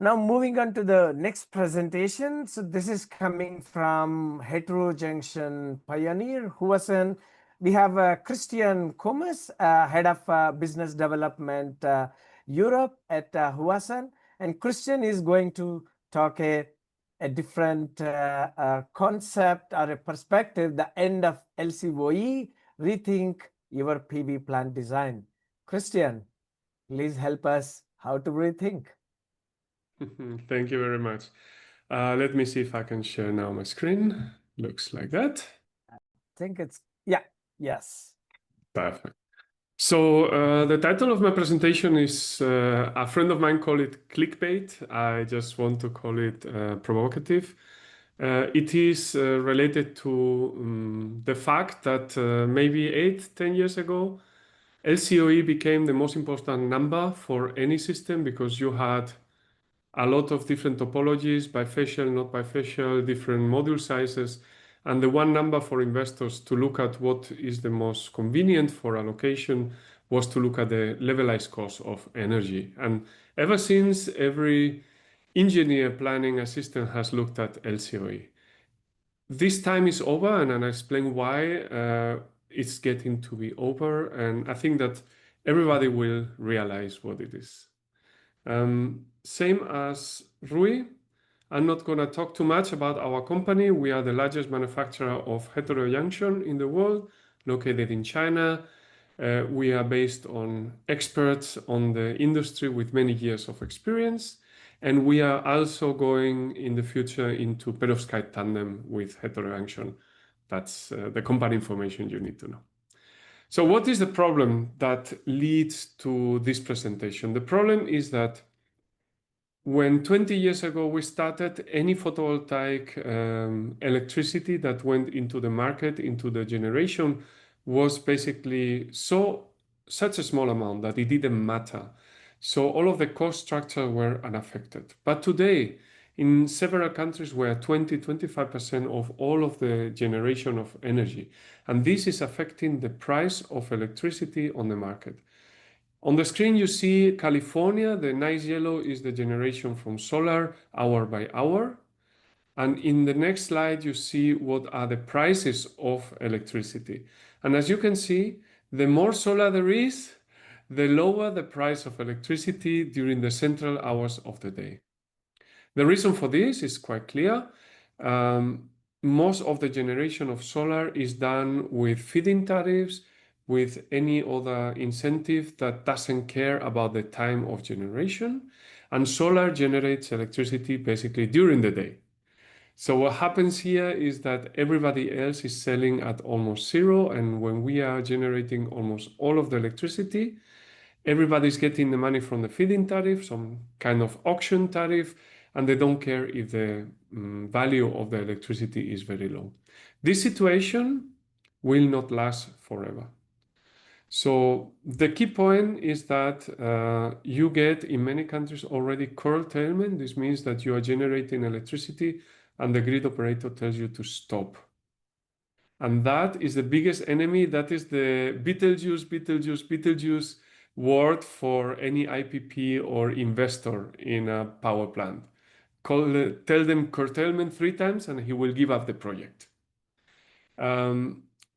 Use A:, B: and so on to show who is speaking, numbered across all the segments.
A: Now moving on to the next presentation. So this is coming from heterojunction pioneer Huasun. We have Christian Comas, head of business development Europe at Huasun, and Christian is going to talk a different concept or a perspective, the end of LCOE, rethink your PV plant design. Christian, please help us how to rethink.
B: Thank you very much. Let me see if I can share now my screen. Looks like that.
A: I think it's, yeah, yes.
B: Perfect. So the title of my presentation is, a friend of mine called it clickbait. I just want to call it provocative. It is related to the fact that maybe 8-10 years ago, LCOE became the most important number for any system because you had a lot of different topologies, bifacial, not bifacial, different module sizes. And the one number for investors to look at what is the most convenient for allocation was to look at the levelized cost of energy. And ever since, every engineer planning a system has looked at LCOE. This time is over, and I'll explain why it's getting to be over. And I think that everybody will realize what it is. Same as Rui, I'm not going to talk too much about our company. We are the largest manufacturer of heterojunction in the world, located in China. We are based on experts on the industry with many years of experience. And we are also going in the future into perovskite tandem with heterojunction. That's the company information you need to know. So what is the problem that leads to this presentation? The problem is that when 20 years ago we started, any photovoltaic electricity that went into the market, into the generation, was basically such a small amount that it didn't matter. So all of the cost structure were unaffected. But today, in several countries, we're 20-25% of all of the generation of energy. And this is affecting the price of electricity on the market. On the screen, you see California. The nice yellow is the generation from solar hour by hour. And in the next slide, you see what are the prices of electricity. And as you can see, the more solar there is, the lower the price of electricity during the central hours of the day. The reason for this is quite clear. Most of the generation of solar is done with feed-in tariffs, with any other incentive that doesn't care about the time of generation. And solar generates electricity basically during the day. So what happens here is that everybody else is selling at almost zero. And when we are generating almost all of the electricity, everybody's getting the money from the feed-in tariff, some kind of auction tariff, and they don't care if the value of the electricity is very low. This situation will not last forever. So the key point is that you get in many countries already curtailment. This means that you are generating electricity and the grid operator tells you to stop. And that is the biggest enemy. That is the Beetlejuice word for any IPP or investor in a power plant. Tell them curtailment 3 times and he will give up the project.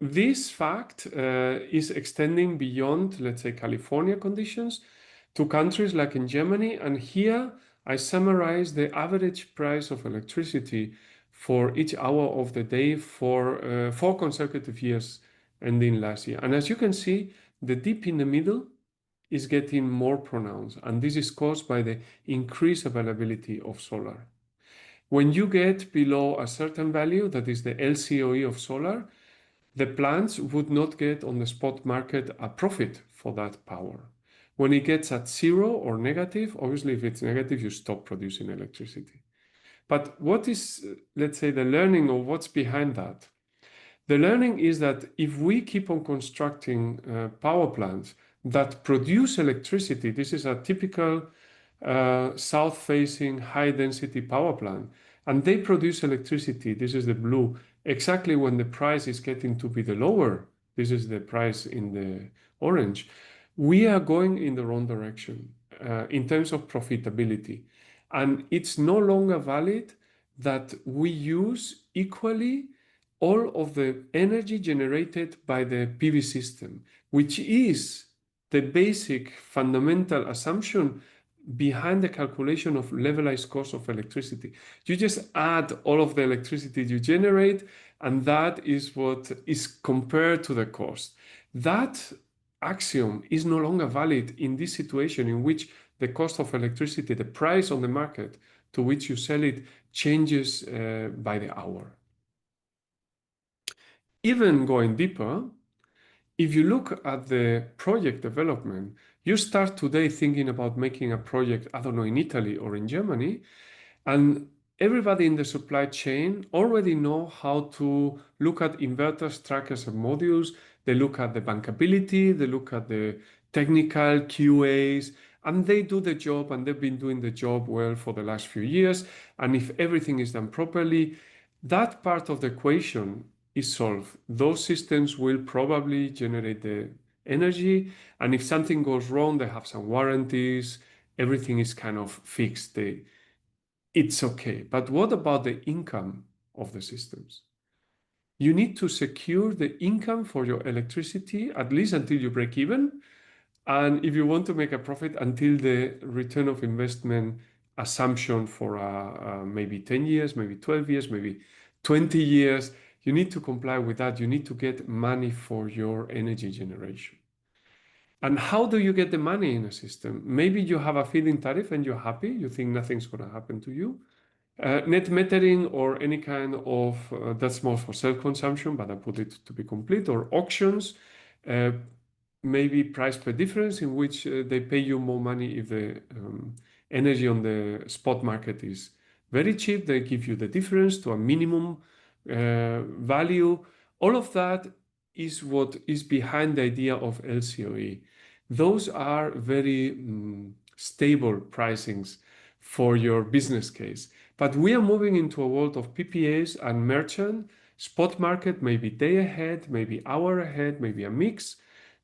B: This fact is extending beyond, let's say, California conditions to countries like in Germany. And here I summarize the average price of electricity for each hour of the day for 4 consecutive years ending last year. And as you can see, the dip in the middle is getting more pronounced. And this is caused by the increased availability of solar. When you get below a certain value, that is the LCOE of solar, the plants would not get on the spot market a profit for that power. When it gets at zero or negative, obviously if it's negative, you stop producing electricity. But what is, let's say, the learning or what's behind that? The learning is that if we keep on constructing power plants that produce electricity, this is a typical south-facing high-density power plant, and they produce electricity, this is the blue, exactly when the price is getting to be the lower, this is the price in the orange, we are going in the wrong direction in terms of profitability. And it's no longer valid that we use equally all of the energy generated by the PV system, which is the basic fundamental assumption behind the calculation of levelized cost of electricity. You just add all of the electricity you generate, and that is what is compared to the cost. That axiom is no longer valid in this situation in which the cost of electricity, the price on the market to which you sell it, changes by the hour. Even going deeper, if you look at the project development, you start today thinking about making a project, I don't know, in Italy or in Germany, and everybody in the supply chain already know how to look at inverters, trackers, and modules. They look at the bankability, they look at the technical QAs, and they do the job, and they've been doing the job well for the last few years. And if everything is done properly, that part of the equation is solved. Those systems will probably generate the energy, and if something goes wrong, they have some warranties. Everything is kind of fixed. It's okay. But what about the income of the systems? You need to secure the income for your electricity, at least until you break even. And if you want to make a profit, until the return of investment assumption for maybe 10 years, maybe 12 years, maybe 20 years, you need to comply with that. You need to get money for your energy generation. And how do you get the money in a system? Maybe you have a feed-in tariff and you're happy. You think nothing's going to happen to you. Net metering or any kind of, that's more for self-consumption, but I put it to be complete, or auctions, maybe price per difference, in which they pay you more money if the energy on the spot market is very cheap. They give you the difference to a minimum value. All of that is what is behind the idea of LCOE. Those are very stable pricings for your business case. But we are moving into a world of PPAs and merchant, spot market, maybe day ahead, maybe hour ahead, maybe a mix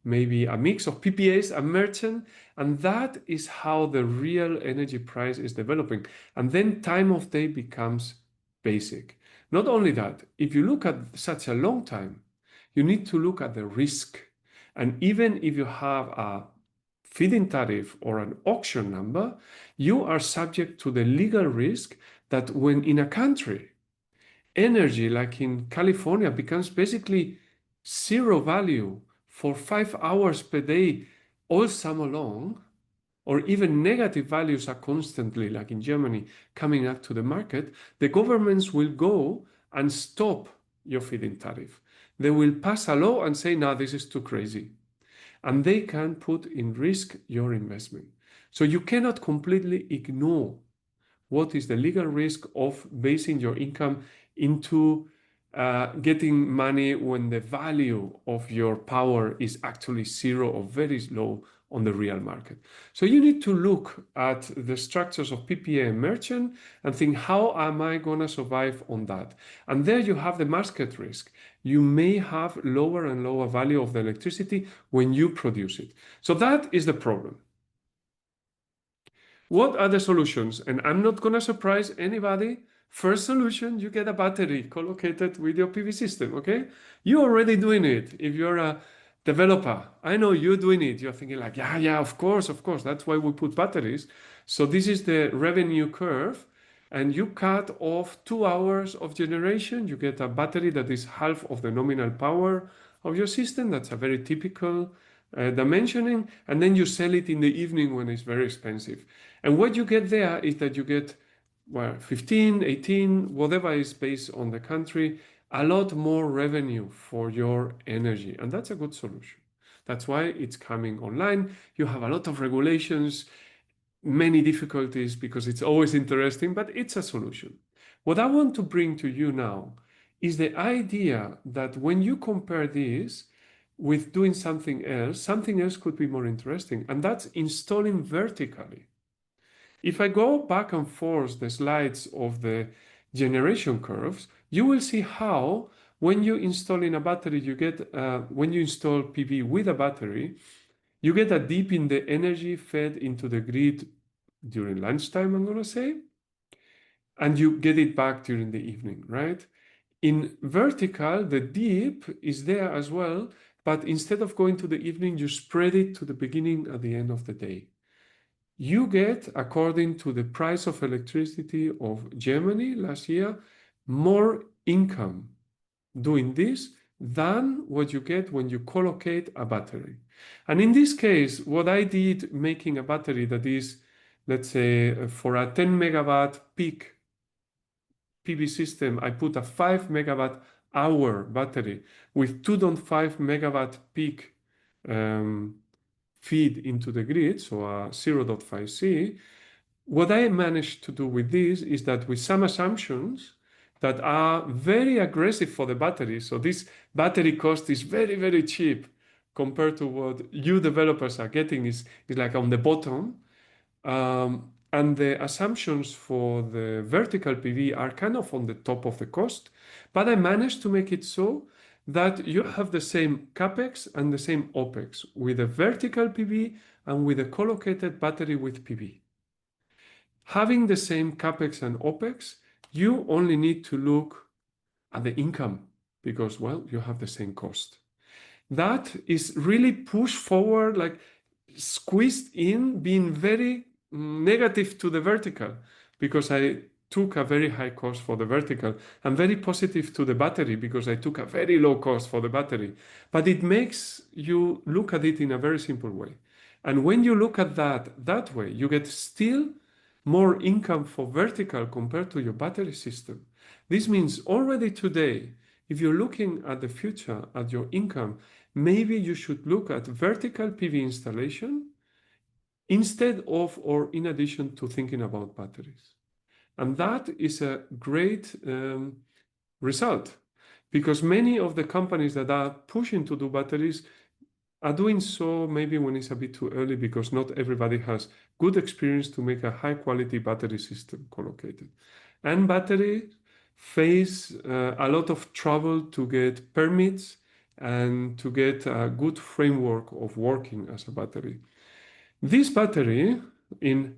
B: of PPAs and merchant. And that is how the real energy price is developing. And then time of day becomes basic. Not only that, if you look at such a long time, you need to look at the risk. And even if you have a feed-in tariff or an auction number, you are subject to the legal risk that when in a country, energy like in California becomes basically zero value for 5 hours per day all summer long, or even negative values are constantly, like in Germany, coming up to the market, the governments will go and stop your feed-in tariff. They will pass a law and say, no, this is too crazy. And they can put in risk your investment. So you cannot completely ignore what is the legal risk of basing your income into getting money when the value of your power is actually zero or very low on the real market. So you need to look at the structures of PPA and merchant and think, how am I going to survive on that? And there you have the market risk. You may have lower and lower value of the electricity when you produce it. So that is the problem. What are the solutions? And I'm not going to surprise anybody. First solution, you get a battery co-located with your PV system, okay? You're already doing it. If you're a developer, I know you're doing it. You're thinking like, yeah, of course. That's why we put batteries. So this is the revenue curve. And you cut off 2 hours of generation. You get a battery that is half of the nominal power of your system. That's a very typical dimensioning. And then you sell it in the evening when it's very expensive. And what you get there is that you get, well, 15, 18, whatever is based on the country, a lot more revenue for your energy. And that's a good solution. That's why it's coming online. You have a lot of regulations, many difficulties, because it's always interesting, but it's a solution. What I want to bring to you now is the idea that when you compare this with doing something else could be more interesting, and that's installing vertically. If I go back and forth the slides of the generation curves, you will see how when you install in a battery, you get, when you install PV with a battery, you get a dip in the energy fed into the grid during lunchtime, I'm gonna say, and you get it back during the evening, right? In vertical, the dip is there as well, but instead of going to the evening, you spread it to the beginning at the end of the day. You get, according to the price of electricity of Germany last year, more income doing this than what you get when you collocate a battery. And in this case, what I did making a battery that is, let's say, for a 10 megawatt peak PV system, I put a 5 megawatt hour battery with 2.5 megawatt peak feed into the grid, so a 0.5C. What I managed to do with this is that with some assumptions that are very aggressive for the battery, so this battery cost is very, very cheap compared to what you developers are getting is like on the bottom. And the assumptions for the vertical PV are kind of on the top of the cost, but I managed to make it so that you have the same CapEx and the same OpEx with a vertical PV and with a collocated battery with PV. Having the same CapEx and OpEx, you only need to look at the income because, well, you have the same cost. That is really pushed forward, like squeezed in, being very negative to the vertical because I took a very high cost for the vertical and very positive to the battery because I took a very low cost for the battery. But it makes you look at it in a very simple way. And when you look at that way, you get still more income for vertical compared to your battery system. This means already today, if you're looking at the future, at your income, maybe you should look at vertical PV installation instead of or in addition to thinking about batteries. And that is a great result because many of the companies that are pushing to do batteries are doing so maybe when it's a bit too early because not everybody has good experience to make a high quality battery system collocated. And batteries face a lot of trouble to get permits and to get a good framework of working as a battery. This battery, in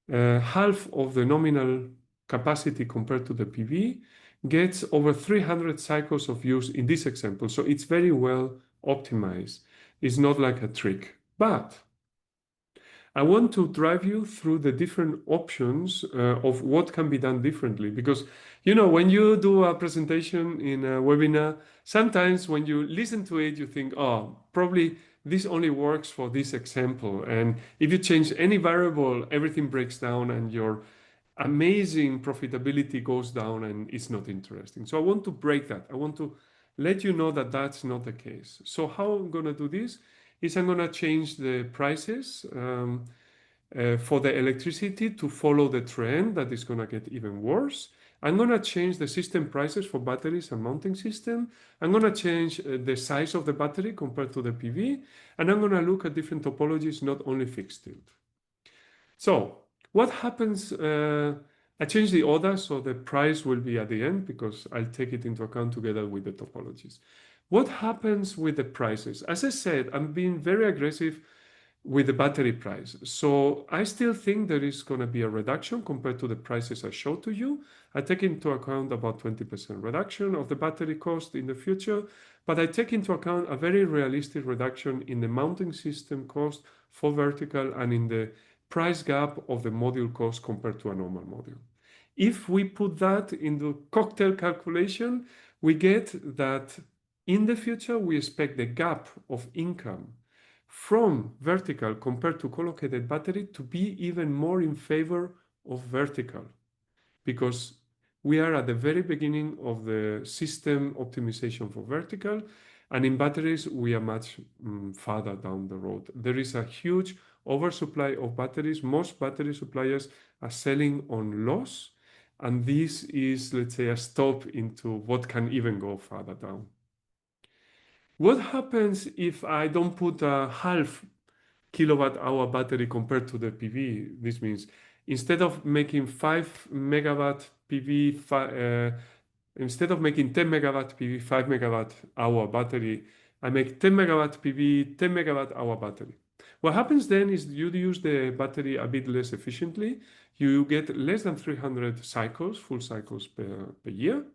B: half of the nominal capacity compared to the PV, gets over 300 cycles of use in this example. So it's very well optimized. It's not like a trick. But I want to drive you through the different options of what can be done differently. Because, you know, when you do a presentation in a webinar, sometimes when you listen to it, you think, oh, probably this only works for this example. And if you change any variable, everything breaks down and your amazing profitability goes down and it's not interesting. So I want to break that. I want to let you know that that's not the case. So how I'm going to do this is I'm going to change the prices for the electricity to follow the trend that is going to get even worse. I'm going to change the system prices for batteries and mounting system. I'm going to change the size of the battery compared to the PV. And I'm going to look at different topologies, not only fixed tilt. So what happens? I change the order, so the price will be at the end because I'll take it into account together with the topologies. What happens with the prices? As I said, I'm being very aggressive with the battery price. So I still think there is going to be a reduction compared to the prices I showed to you. I take into account about 20% reduction of the battery cost in the future, but I take into account a very realistic reduction in the mounting system cost for vertical and in the price gap of the module cost compared to a normal module. If we put that in the cocktail calculation, we get that in the future, we expect the gap of income from vertical compared to collocated battery to be even more in favor of vertical because we are at the very beginning of the system optimization for vertical, and in batteries we are much farther down the road. There is a huge oversupply of batteries. Most battery suppliers are selling on loss, and this is, let's say, a stop into what can even go farther down. What happens if I don't put a half kilowatt hour battery compared to the PV? This means instead of making 5 megawatt PV, instead of making 10 megawatt PV, 5 megawatt hour battery, I make 10 megawatt PV, 10 megawatt hour battery. What happens then is you use the battery a bit less efficiently. You get less than 300 cycles, full cycles per year.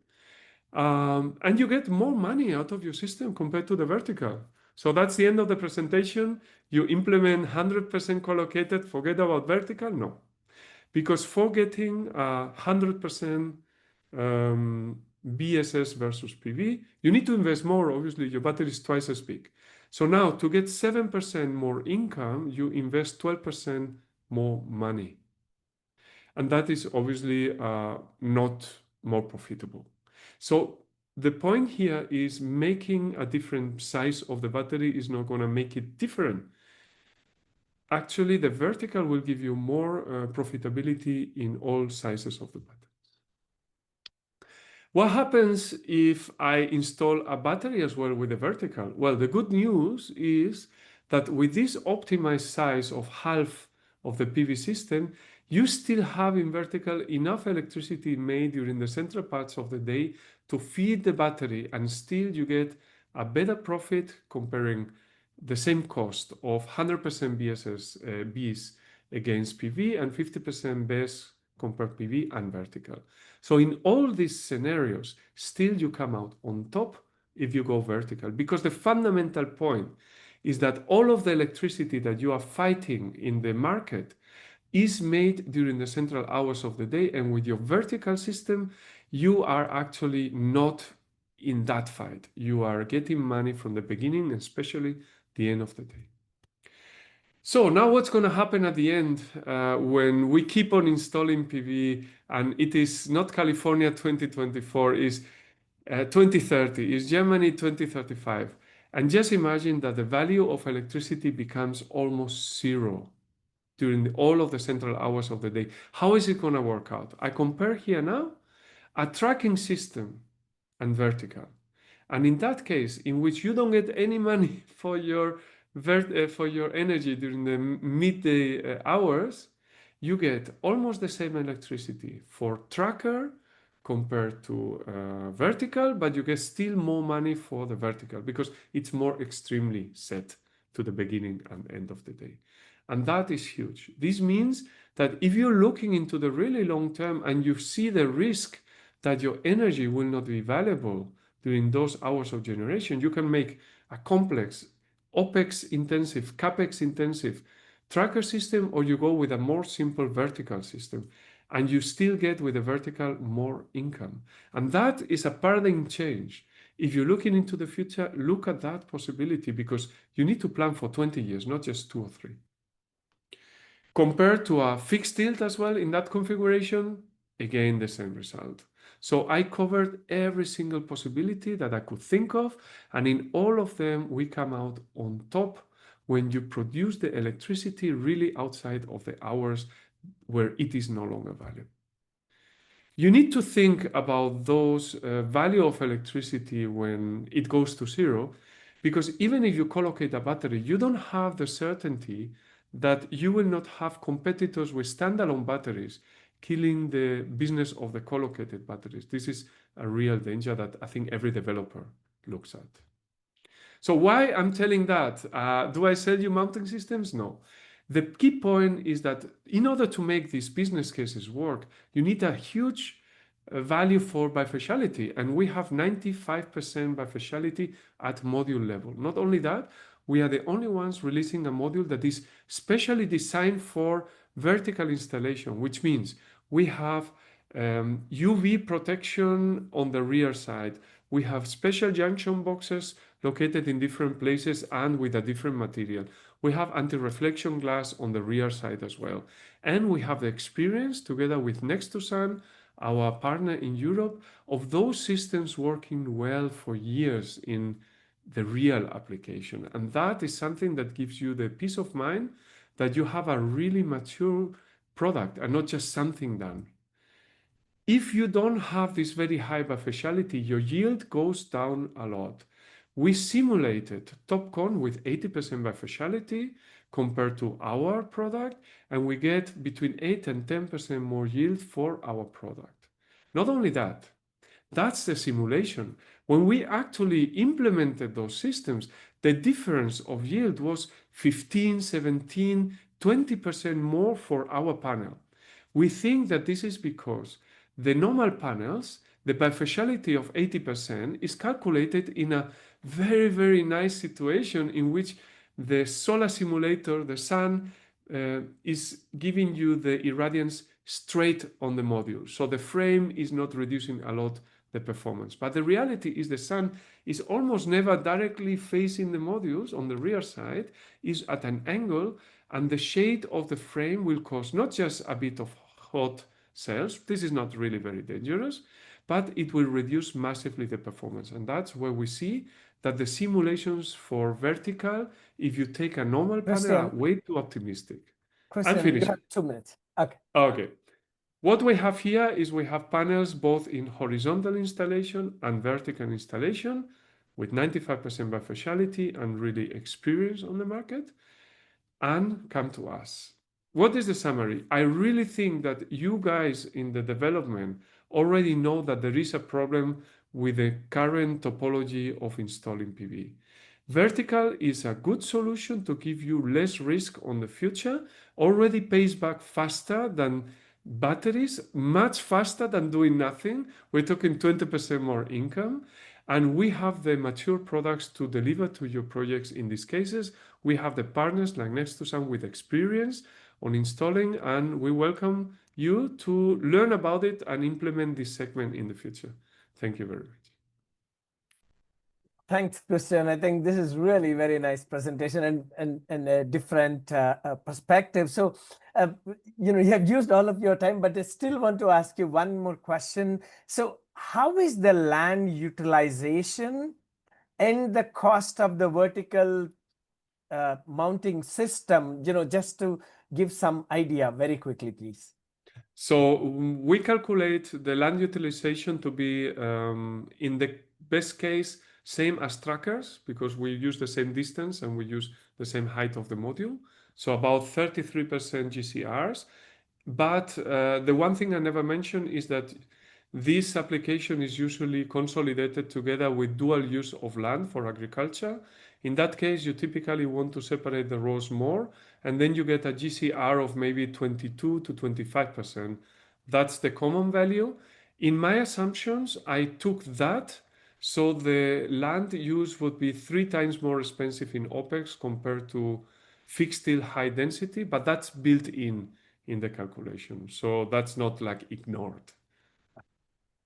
B: And you get more money out of your system compared to the vertical. So that's the end of the presentation. You implement 100% co-located, forget about vertical? No. Because for getting 100% BSS versus PV, you need to invest more. Obviously, your battery is twice as big. So now to get 7% more income, you invest 12% more money. And that is obviously not more profitable. So the point here is making a different size of the battery is not going to make it different. Actually, the vertical will give you more profitability in all sizes of the battery. What happens if I install a battery as well with the vertical? Well, the good news is that with this optimized size of half of the PV system, you still have in vertical enough electricity made during the central parts of the day to feed the battery, and still you get a better profit comparing the same cost of 100% BESS against PV and 50% BESS compared PV and vertical. So in all these scenarios, still you come out on top if you go vertical, because the fundamental point is that all of the electricity that you are fighting in the market is made during the central hours of the day, and with your vertical system, you are actually not in that fight. You are getting money from the beginning, especially the end of the day. So now what's going to happen at the end when we keep on installing PV, and it is not California 2024, is 2030, is Germany 2035. And just imagine that the value of electricity becomes almost zero during all of the central hours of the day. How is it going to work out? I compare here now a tracking system and vertical. And in that case, in which you don't get any money for your energy during the midday hours, you get almost the same electricity for tracker compared to vertical, but you get still more money for the vertical because it's more extremely set to the beginning and end of the day. And that is huge. This means that if you're looking into the really long term and you see the risk that your energy will not be valuable during those hours of generation, you can make a complex OpEx intensive, CapEx intensive tracker system, or you go with a more simple vertical system, and you still get with the vertical more income. And that is a paradigm change. If you're looking into the future, look at that possibility, because you need to plan for 20 years, not just 2 or 3. Compared to a fixed tilt as well in that configuration, again, the same result. So I covered every single possibility that I could think of, and in all of them, we come out on top when you produce the electricity really outside of the hours where it is no longer valuable. You need to think about those value of electricity when it goes to zero, because even if you collocate a battery, you don't have the certainty that you will not have competitors with standalone batteries killing the business of the collocated batteries. This is a real danger that I think every developer looks at. So why I'm telling that? Do I sell you mounting systems? No. The key point is that in order to make these business cases work, you need a huge value for bifaciality, and we have 95% bifaciality at module level. Not only that, we are the only ones releasing a module that is specially designed for vertical installation, which means we have UV protection on the rear side. We have special junction boxes located in different places and with a different material. We have anti-reflection glass on the rear side as well. And we have the experience together with Next2Sun, our partner in Europe, of those systems working well for years in the real application. And that is something that gives you the peace of mind that you have a really mature product and not just something done. If you don't have this very high bifaciality, your yield goes down a lot. We simulated TopCon with 80% bifaciality compared to our product, and we get between 8 and 10% more yield for our product. Not only that, that's the simulation, When we actually implemented those systems, the difference of yield was 15, 17, 20% more for our panel. We think that this is because the normal panels, the bifaciality of 80% is calculated in a very, very nice situation in which the solar simulator, the sun, is giving you the irradiance straight on the module. So the frame is not reducing a lot the performance. But the reality is the sun is almost never directly facing the modules on the rear side, is at an angle, and the shade of the frame will cause not just a bit of hot cells, this is not really very dangerous, but it will reduce massively the performance. And that's where we see that the simulations for vertical, if you take a normal panel, are way too optimistic. I'm
A: Christian,
B: finished.
A: you have 2 minutes. Okay.
B: Okay. What we have here is we have panels both in horizontal installation and vertical installation with 95% bifaciality and really experience on the market, and come to us. What is the summary? I really think that you guys in the development already know that there is a problem with the current topology of installing PV. Vertical is a good solution to give you less risk on the future, already pays back faster than batteries, much faster than doing nothing. We're talking 20% more income. And we have the mature products to deliver to your projects in these cases. We have the partners like Next2Sun with experience on installing, and we welcome you to learn about it and implement this segment in the future. Thank you very much.
A: Thanks, Christian. I think this is really very nice presentation and a different perspective. So, you have used all of your time, but I still want to ask you one more question. So how is the land utilization and the cost of the vertical mounting system, just to give some idea very quickly, please?
B: So we calculate the land utilization to be, in the best case, same as trackers, because we use the same distance and we use the same height of the module. So about 33% GCRs. But the one thing I never mentioned is that this application is usually consolidated together with dual use of land for agriculture. In that case, you typically want to separate the rows more, and then you get a GCR of maybe 22 to 25%. That's the common value. In my assumptions, I took that, so the land use would be 3 times more expensive in OpEx compared to fixed tilt high density, but that's built in the calculation. So that's not like ignored.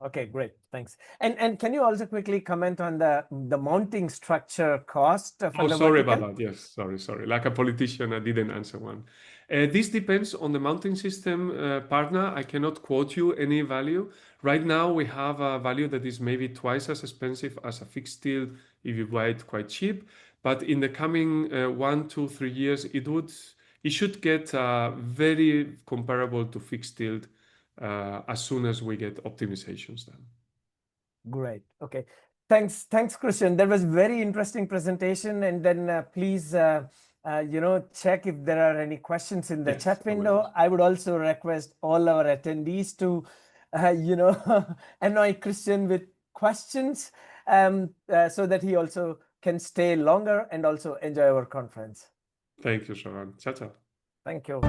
A: Okay, great. Thanks. And can you also quickly comment on the mounting structure cost for the
B: sorry
A: vertical?
B: about that. Yes, sorry. Like a politician, I didn't answer one. This depends on the mounting system partner. I cannot quote you any value. Right now, we have a value that is maybe twice as expensive as a fixed tilt if you buy it quite cheap. But in the coming 1, 2, 3 years, it should get very comparable to fixed tilt as soon as we get optimizations done.
A: Great. Okay. Thanks, Christian. That was very interesting presentation. And then please, check if there are any questions in the chat window. I would also request all our attendees to, annoy Christian with questions so that he also can stay longer and also enjoy our conference.
B: Thank you, Sharon. Ciao, ciao.
A: Thank you.